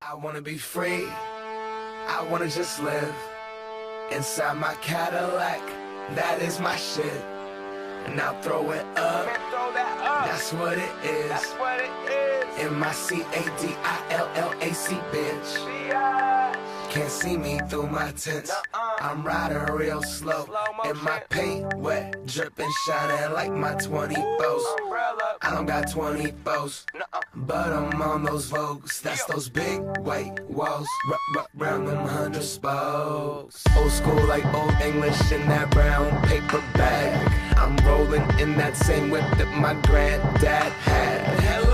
I wanna be free, I wanna just live inside my Cadillac, that is my shit. Now throw it up, that's what it is. M-I-C-A-D-I-L-L-A-C, bitch. Can't see me through my tents, I'm riding real slow. And my paint wet, dripping, shining like my 24s. I don't got 24s, but I'm on those Vogues. That's those big white walls, round them 100 spokes. Old school like old English in that brown paper bag. I'm rolling in that same whip that my granddad had.